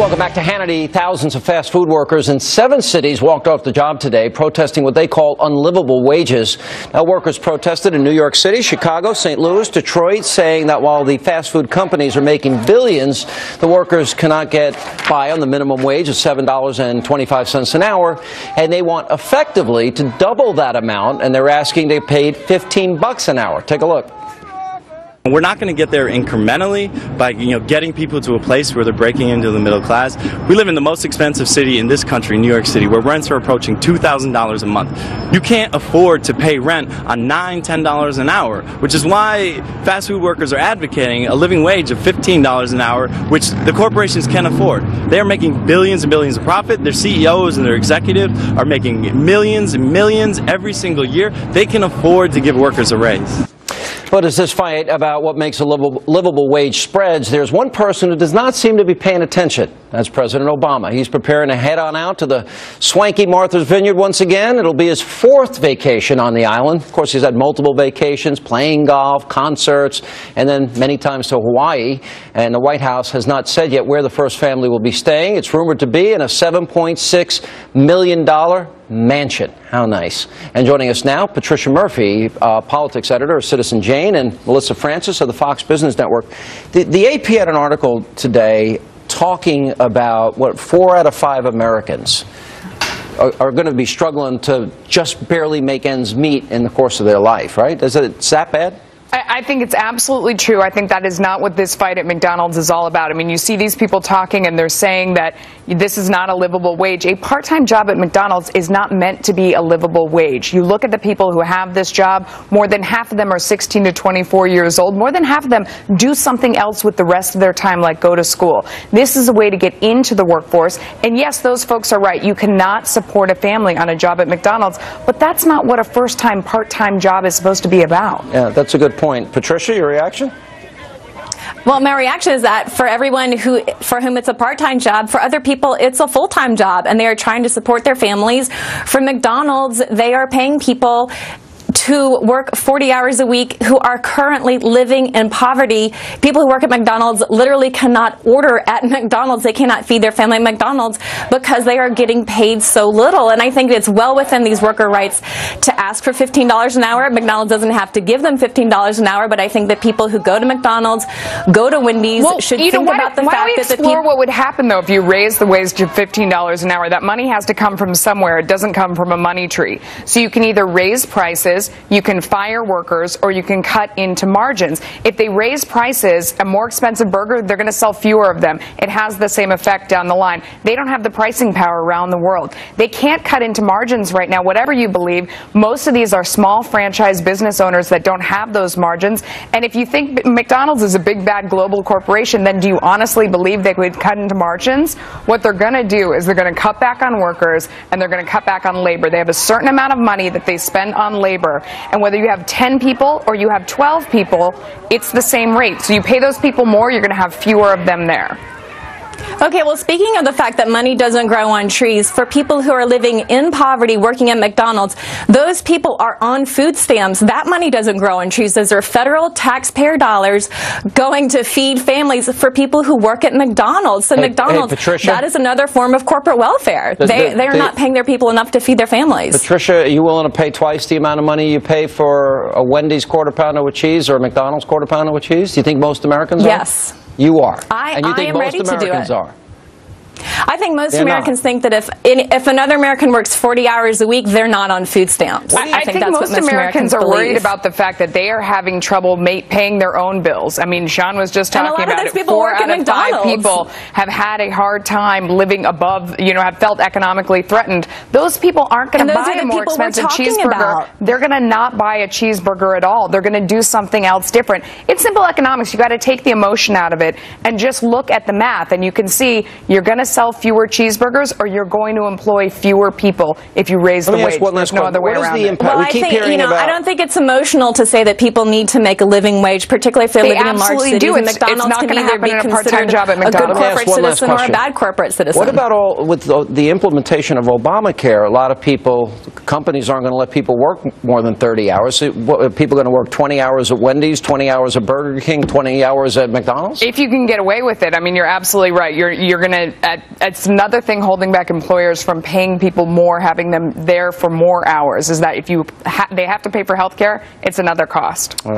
Welcome back to Hannity. Thousands of fast food workers in 7 cities walked off the job today, protesting what they call unlivable wages. Now, workers protested in New York City, Chicago, St. Louis, Detroit, saying that while the fast food companies are making billions, the workers cannot get by on the minimum wage of $7.25 an hour, and they want effectively to double that amount, and they're asking they paid $15 an hour. Take a look. We're not going to get there incrementally by getting people to a place where they're breaking into the middle class. We live in the most expensive city in this country, New York City, where rents are approaching $2,000 a month. You can't afford to pay rent on $9, $10 an hour, which is why fast food workers are advocating a living wage of $15 an hour, which the corporations can afford. They are making billions and billions of profit. Their CEOs and their executives are making millions and millions every single year. They can afford to give workers a raise. But as this fight about what makes a livable wage spreads, there's one person who does not seem to be paying attention. That's President Obama. He's preparing to head on out to the swanky Martha's Vineyard once again. It'll be his 4th vacation on the island. Of course, he's had multiple vacations, playing golf, concerts, and then many times to Hawaii. And the White House has not said yet where the first family will be staying. It's rumored to be in a $7.6 million mansion. How nice. And joining us now, Patricia Murphy, politics editor of Citizen Jane, and Melissa Francis of the Fox Business Network. The AP had an article today talking about what 4 out of 5 Americans are going to be struggling to just barely make ends meet in the course of their life, right? Is it that bad? I think it's absolutely true. I think that is not what this fight at McDonald's is all about. I mean, you see these people talking and they're saying that this is not a livable wage. A part-time job at McDonald's is not meant to be a livable wage. You look at the people who have this job, more than half of them are 16 to 24 years old. More than half of them do something else with the rest of their time, like go to school. This is a way to get into the workforce. And yes, those folks are right. You cannot support a family on a job at McDonald's, but that's not what a first-time, part-time job is supposed to be about. Yeah, that's a good point. Patricia, your reaction? Well, my reaction is that for everyone for whom it's a part-time job, for other people it's a full-time job, and they are trying to support their families. For McDonald's, they are paying people to work 40 hours a week who are currently living in poverty. People who work at McDonald's literally cannot order at McDonald's. They cannot feed their family at McDonald's because they are getting paid so little. And I think it's well within these worker rights to ask for $15 an hour. McDonald's doesn't have to give them $15 an hour, but I think that people who go to McDonald's, go to Wendy's, should think about the fact that the people... what would happen, though, if you raise the wage to $15 an hour? That money has to come from somewhere. It doesn't come from a money tree. So you can either raise prices, you can fire workers, or you can cut into margins. If they raise prices, a more expensive burger, they're going to sell fewer of them. It has the same effect down the line. They don't have the pricing power around the world. They can't cut into margins right now, whatever you believe. Most of these are small franchise business owners that don't have those margins. And if you think McDonald's is a big, bad global corporation, then do you honestly believe they would cut into margins? What they're going to do is they're going to cut back on workers, and they're going to cut back on labor. They have a certain amount of money that they spend on labor. And whether you have 10 people or you have 12 people, it's the same rate. So you pay those people more, you're going to have fewer of them there. Okay, well, speaking of the fact that money doesn't grow on trees, for people who are living in poverty working at McDonald's, those people are on food stamps. That money doesn't grow on trees. Those are federal taxpayer dollars going to feed families for people who work at McDonald's. So McDonald's, Patricia, that is another form of corporate welfare. They are not paying their people enough to feed their families. Patricia, are you willing to pay twice the amount of money you pay for a Wendy's quarter pounder with cheese or a McDonald's quarter pounder with cheese? Do you think most Americans are? Yes. You are. I think am most ready Americans to do it. are. I think most Americans think that if another American works 40 hours a week, they're not on food stamps. I think that's most Americans are worried about the fact that they are having trouble paying their own bills. I mean, Sean was just talking about it. 4 out of 5 people have had a hard time living above, have felt economically threatened. Those people aren't going to buy a more expensive cheeseburger. They're going to not buy a cheeseburger at all. They're going to do something else different. It's simple economics. You got to take the emotion out of it and just look at the math, and you can see you're going to sell fewer cheeseburgers, or you're going to employ fewer people if you raise the wage. There's no other way around it. Well, I think, I don't think it's emotional to say that people need to make a living wage, particularly if they're living in large cities. Do. And McDonald's can either be considered a good corporate citizen or a bad corporate citizen. What about with the implementation of Obamacare? A lot of people, companies aren't going to let people work more than 30 hours. Are people going to work 20 hours at Wendy's, 20 hours at Burger King, 20 hours at McDonald's? If you can get away with it. I mean, you're absolutely right. You're going to, it's another thing holding back employers from paying people more, having them there for more hours, is that if they have to pay for health care, it's another cost. All right.